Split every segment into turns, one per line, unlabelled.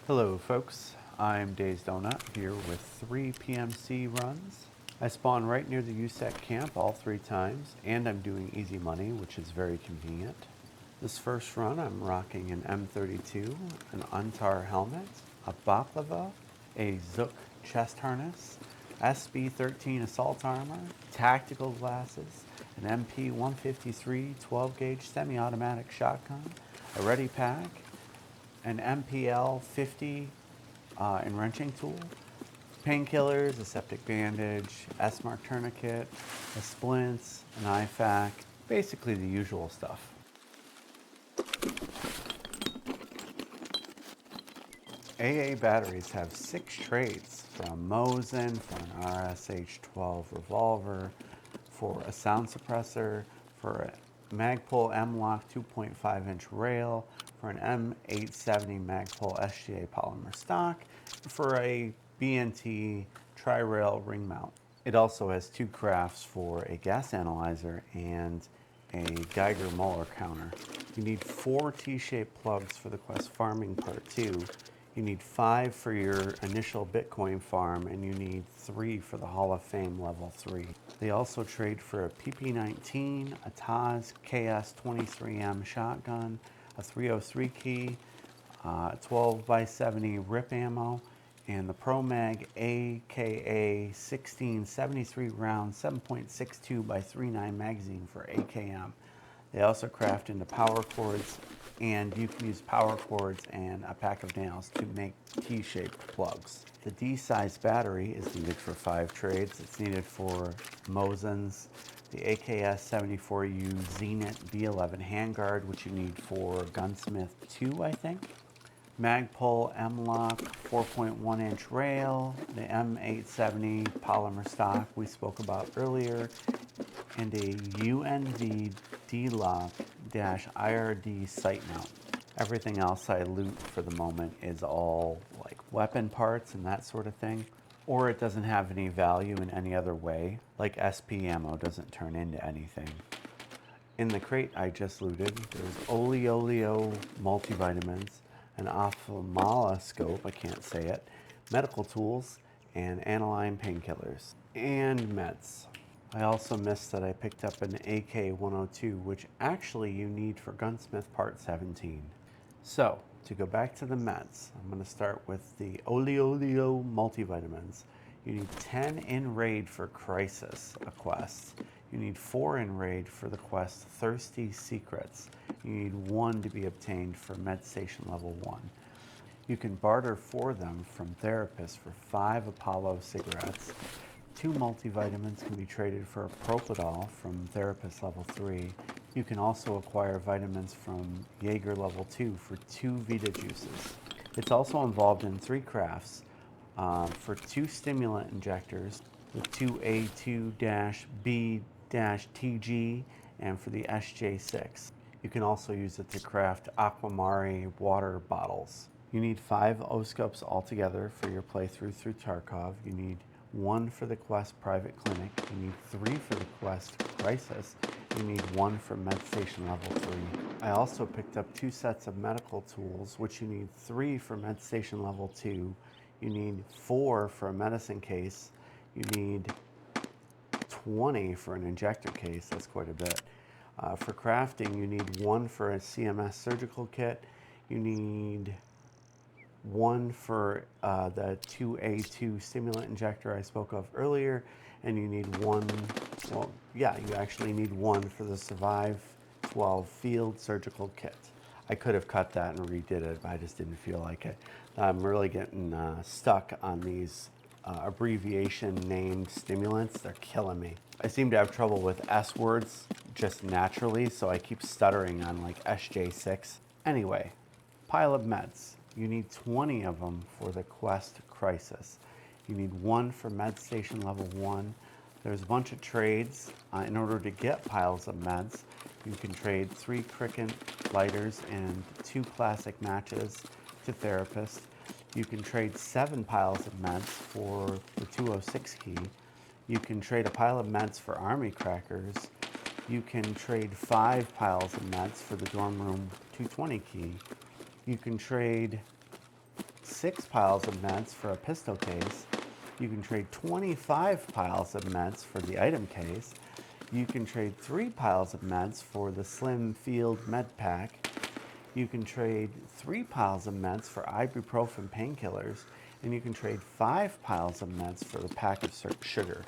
Hello folks, I'm Dazed Donut here with 3 PMC runs. I spawn right near the USEC camp all 3 times, and I'm doing easy money, which is very convenient. This first run I'm rocking an M32, an Untar helmet, a baklava, a Zook chest harness, SB13 assault armor, tactical glasses, an MP153 12-gauge semi-automatic shotgun, a ready pack, an MPL 50 enwrenching tool, painkillers, a septic bandage, S-Mark tourniquet, a splints, an IFAK, basically the usual stuff. AA batteries have 6 trades, from Mosin for an RSH-12 revolver, for a sound suppressor, for a Magpul M-Lock 2.5-inch rail, for an M870 Magpul SGA polymer stock, for a BNT tri-rail ring mount. It also has 2 crafts for a gas analyzer and a Geiger Muller counter. You need 4 T-shaped plugs for the Quest Farming Part 2. You need 5 for your initial Bitcoin farm, and you need 3 for the Hall of Fame level 3. They also trade for a PP19, a Taz KS23M shotgun, a 303 key, 12x70 RIP ammo, and the ProMag AKA 1673 round 7.62 by 39 magazine for AKM. They also craft into power cords, and you can use power cords and a pack of nails to make T-shaped plugs. The D-size battery is needed for 5 trades. It's needed for Mosins, the AKS 74U Zenit B11 handguard, which you need for Gunsmith 2, I think. Magpul M-Lock 4.1-inch rail, the M870 polymer stock we spoke about earlier, and a UNV D-Lock-IRD sight mount. Everything else I loot for the moment is all like weapon parts and that sort of thing, or it doesn't have any value in any other way, like SP ammo doesn't turn into anything. In the crate I just looted, there's Oleo multivitamins, an Ophthalmoscope, I can't say it, medical tools, and Analign painkillers, and meds. I also missed that I picked up an AK-102, which actually you need for Gunsmith Part 17. So, to go back to the meds, I'm going to start with the Oleo multivitamins. You need 10 in raid for Crisis, a quest. You need 4 in raid for the quest Thirsty Secrets. You need 1 to be obtained for Med Station level 1. You can barter for them from therapists for 5 Apollo cigarettes. 2 multivitamins can be traded for a Propadol from therapist level 3. You can also acquire vitamins from Jaeger level 2 for 2 Vita juices. It's also involved in 3 crafts for 2 stimulant injectors, the 2A2-B-TG, and for the SJ6. You can also use it to craft Aquamari water bottles. You need 5 O-scopes altogether for your playthrough through Tarkov. You need 1 for the Quest Private Clinic. You need 3 for the Quest Crisis. You need 1 for Med Station level 3. I also picked up 2 sets of medical tools, which you need 3 for Med Station level 2. You need 4 for a medicine case. You need 20 for an injector case. That's quite a bit. For crafting, you need 1 for a CMS surgical kit. You need 1 for the 2A2 stimulant injector I spoke of earlier, and you need 1, well, yeah, you actually need 1 for the Survive 12 field surgical kit. I could have cut that and redid it, but I just didn't feel like it. I'm really getting stuck on these abbreviation named stimulants. They're killing me. I seem to have trouble with S words just naturally, so I keep stuttering on like SJ6. Anyway, pile of meds. You need 20 of them for the Quest Crisis. You need 1 for Med Station level 1. There's a bunch of trades. In order to get piles of meds, you can trade 3 Cricket lighters and 2 classic matches to therapists. You can trade 7 piles of meds for the 206 key. You can trade a pile of meds for army crackers. You can trade 5 piles of meds for the dorm room 220 key. You can trade 6 piles of meds for a pistol case. You can trade 25 piles of meds for the item case. You can trade 3 piles of meds for the slim field med pack. You can trade 3 piles of meds for ibuprofen painkillers, and you can trade 5 piles of meds for the pack of sugar.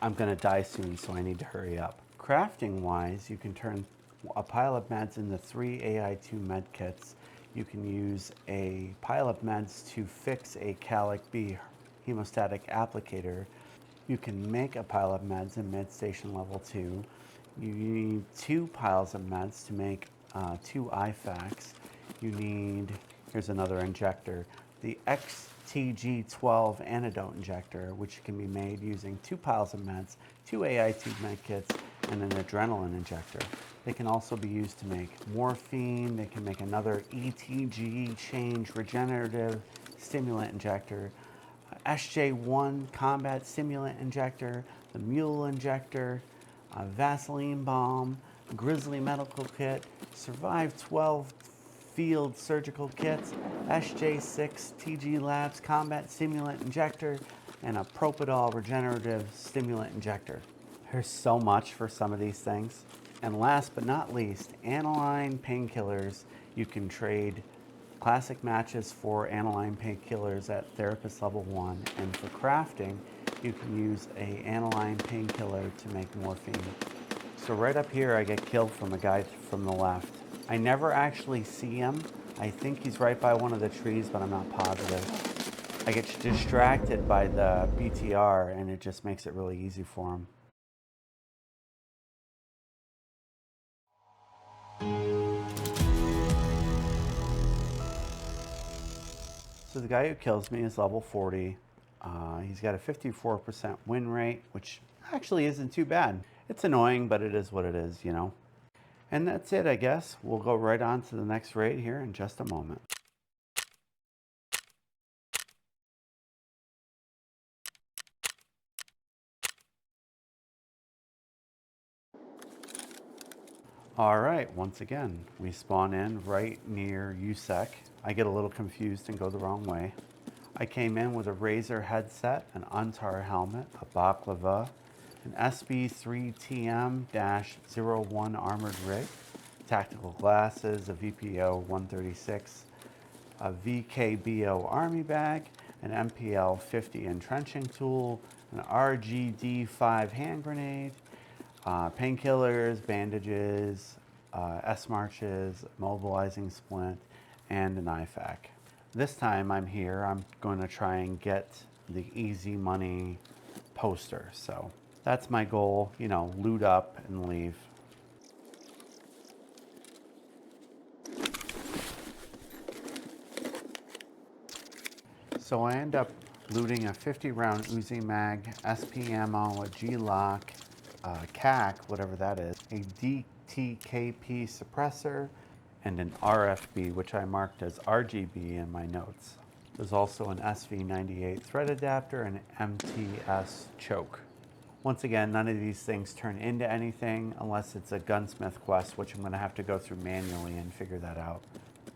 I'm gonna die soon, so I need to hurry up. Crafting wise, you can turn a pile of meds into 3 AI2 med kits. You can use a pile of meds to fix a Calic B hemostatic applicator. You can make a pile of meds in med station level 2. You need 2 piles of meds to make 2 IFAKs. You need, here's another injector, the XTG12 antidote injector, which can be made using 2 piles of meds, 2 AI2 med kits, and an adrenaline injector. They can also be used to make morphine. They can make another ETG change regenerative stimulant injector, SJ1 combat stimulant injector, the mule injector, a Vaseline bomb, Grizzly medical kit, Survive 12 field surgical kits, SJ6 TG Labs combat stimulant injector, and a Propadol regenerative stimulant injector. There's so much for some of these things. And last but not least, Analign painkillers. You can trade classic matches for Analign painkillers at therapist level 1, and for crafting, you can use a Analign painkiller to make morphine. So right up here, I get killed from a guy from the left. I never actually see him. I think he's right by one of the trees, but I'm not positive. I get distracted by the BTR, and it just makes it really easy for him. So the guy who kills me is level 40. He's got a 54% win rate, which actually isn't too bad. It's annoying, but it is what it is, you know. And that's it, I guess. We'll go right on to the next raid here in just a moment. All right, once again, we spawn in right near USEC. I get a little confused and go the wrong way. I came in with a Razer headset, an Untar helmet, a baklava, an SB3TM-01 armored rig, tactical glasses, a VPO 136, a VKBO army bag, an MPL 50 entrenching tool, an RGD5 hand grenade, painkillers, bandages, S-marches, mobilizing splint, and an IFAK. This time I'm here, I'm going to try and get the easy money poster. So that's my goal, you know, loot up and leave. So I end up looting a 50-round Uzi mag, SP ammo, a G-Lok, CAC, whatever that is, a DTKP suppressor, and an RFB, which I marked as RGB in my notes. There's also an SV98 Thread adapter and an MTs Choke. Once again, none of these things turn into anything unless it's a gunsmith quest, which I'm going to have to go through manually and figure that out.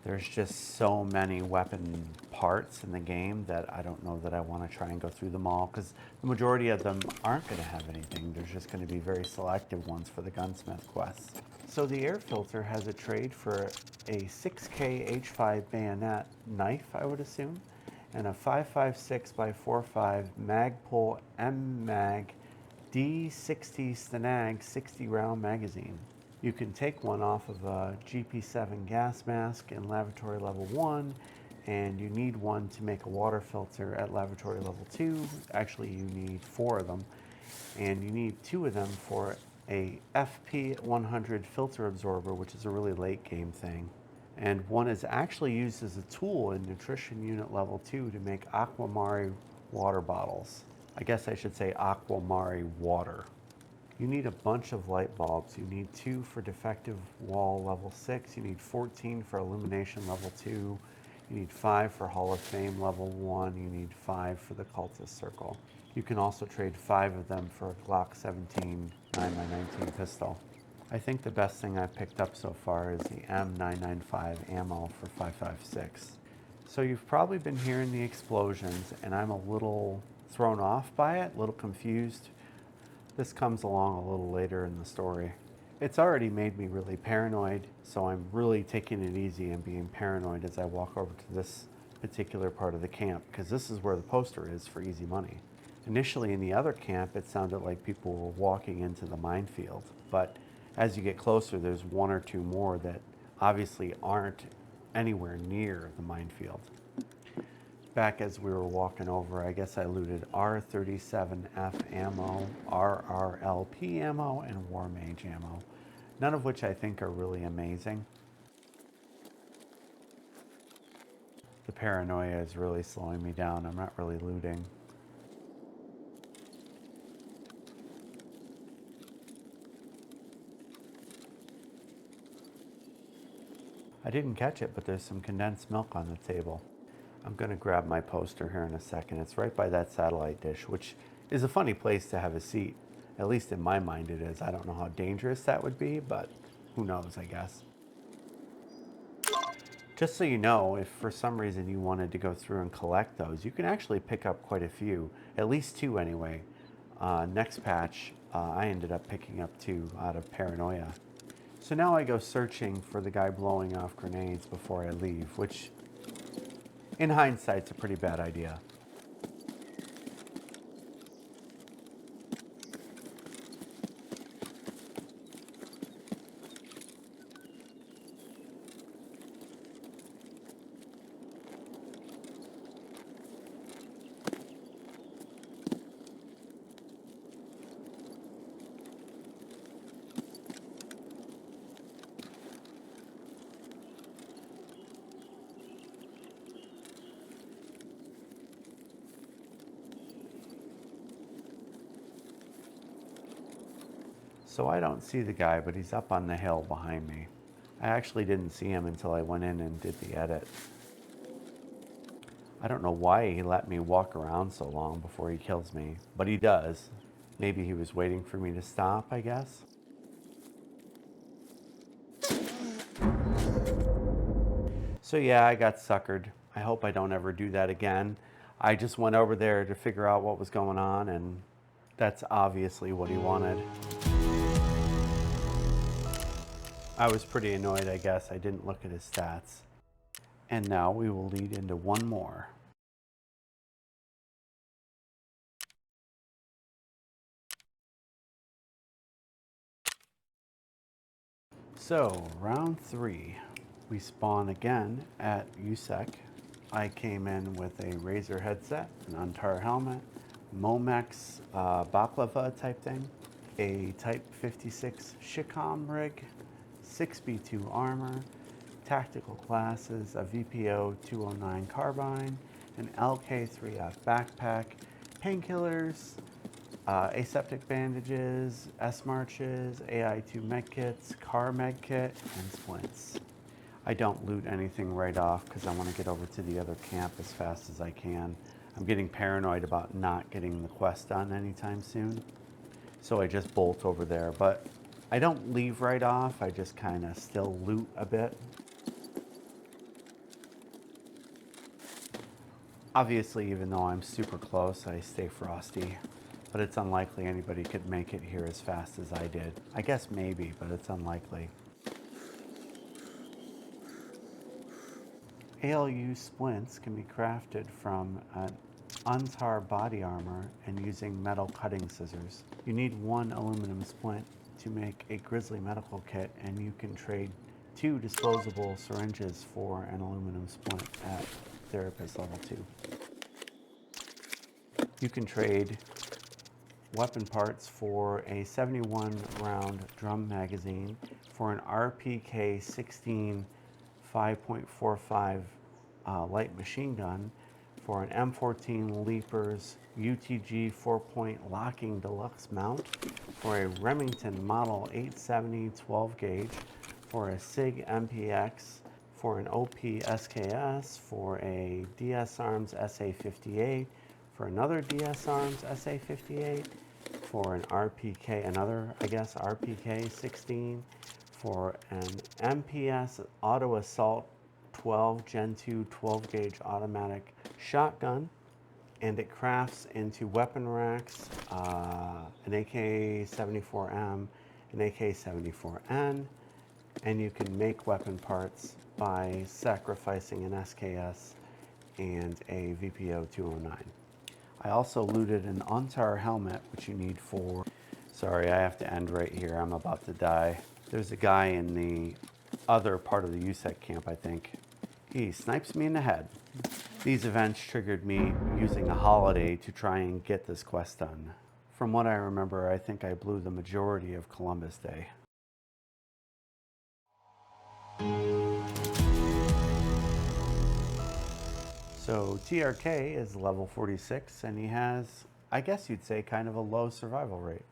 There's just so many weapon parts in the game that I don't know that I want to try and go through them all, because the majority of them aren't going to have anything. There's just going to be very selective ones for the gunsmith quests. So the air filter has a trade for a 6K H5 bayonet knife, I would assume, and a 5.56x4.5 Magpul M-Mag D60 Stenag 60 round magazine. You can take one off of a GP7 gas mask in laboratory level 1, and you need one to make a water filter at laboratory level 2. Actually, you need 4 of them, and you need 2 of them for a FP100 filter absorber, which is a really late game thing. And one is actually used as a tool in nutrition unit level 2 to make Aquamari water bottles. I guess I should say Aquamari water. You need a bunch of light bulbs. You need 2 for defective wall level 6. You need 14 for illumination level 2. You need 5 for Hall of Fame level 1. You need 5 for the cultist circle. You can also trade 5 of them for a Glock 17 9x19 pistol. I think the best thing I've picked up so far is the M995 ammo for 5.56. So you've probably been hearing the explosions, and I'm a little thrown off by it, a little confused. This comes along a little later in the story. It's already made me really paranoid, so I'm really taking it easy and being paranoid as I walk over to this particular part of the camp, because this is where the poster is for Easy Money. Initially in the other camp, it sounded like people were walking into the minefield, but as you get closer, there's one or two more that obviously aren't anywhere near the minefield. Back as we were walking over, I guess I looted R37F ammo, RRLP ammo, and Warmage ammo, none of which I think are really amazing. The paranoia is really slowing me down. I'm not really looting. I didn't catch it, but there's some condensed milk on the table. I'm going to grab my poster here in a second. It's right by that satellite dish, which is a funny place to have a seat. At least in my mind it is. I don't know how dangerous that would be, but who knows, I guess. Just so you know, if for some reason you wanted to go through and collect those, you can actually pick up quite a few, at least 2 anyway. Next patch, I ended up picking up 2 out of paranoia. So now I go searching for the guy blowing off grenades before I leave, which in hindsight is a pretty bad idea. So I don't see the guy, but he's up on the hill behind me. I actually didn't see him until I went in and did the edit. I don't know why he let me walk around so long before he kills me, but he does. Maybe he was waiting for me to stop, I guess. So yeah, I got suckered. I hope I don't ever do that again. I just went over there to figure out what was going on, and that's obviously what he wanted. I was pretty annoyed, I guess. I didn't look at his stats. And now we will lead into one more. So, round 3. We spawn again at USEC. I came in with a Razer headset, an Untar helmet, Momex baklava type thing, a Type 56 Shicom rig, 6B2 armor, tactical glasses, a VPO 209 carbine, an LK3F backpack, painkillers, aseptic bandages, S-marches, AI2 medkits, car medkit, and splints. I don't loot anything right off because I want to get over to the other camp as fast as I can. I'm getting paranoid about not getting the quest done anytime soon, so I just bolt over there. But I don't leave right off, I just kind of still loot a bit. Obviously, even though I'm super close, I stay frosty, but it's unlikely anybody could make it here as fast as I did. I guess maybe, but it's unlikely. ALU splints can be crafted from an Untar body armor and using metal cutting scissors. You need 1 aluminum splint to make a Grizzly medical kit, and you can trade 2 disposable syringes for an aluminum splint at Therapist level 2. You can trade weapon parts for a 71 round drum magazine, for an RPK 16 5.45 light machine gun, for an M14 Leapers UTG 4-point locking deluxe mount, for a Remington Model 870 12 gauge, for a SIG MPX, for an OP SKS, for a DS Arms SA58, for another DS Arms SA58, for an RPK, another, I guess, RPK 16, for an MPS Auto Assault 12 Gen 2 12 gauge automatic shotgun, and it crafts into weapon racks, an AK-74M, an AK-74N, and you can make weapon parts by sacrificing an SKS and a VPO-209. I also looted an UNTAR helmet, which you need for... Sorry, I have to end right here. I'm about to die. There's a guy in the other part of the USEC camp, I think. He snipes me in the head. These events triggered me using a holiday to try and get this quest done. From what I remember, I think I blew the majority of Columbus Day. So TRK is level 46, and he has, I guess you'd say, kind of a low survival rate.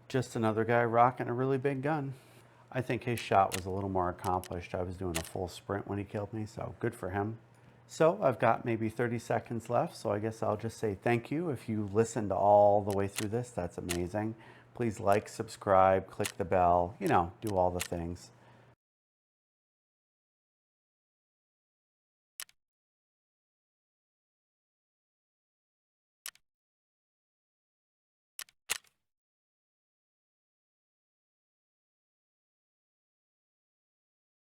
Just another guy rocking a really big gun. I think his shot was a little more accomplished. I was doing a full sprint when he killed me, so good for him. So I've got maybe 30 seconds left, so I guess I'll just say thank you. If you listened all the way through this, that's amazing. Please like, subscribe, click the bell, you know, do all the things.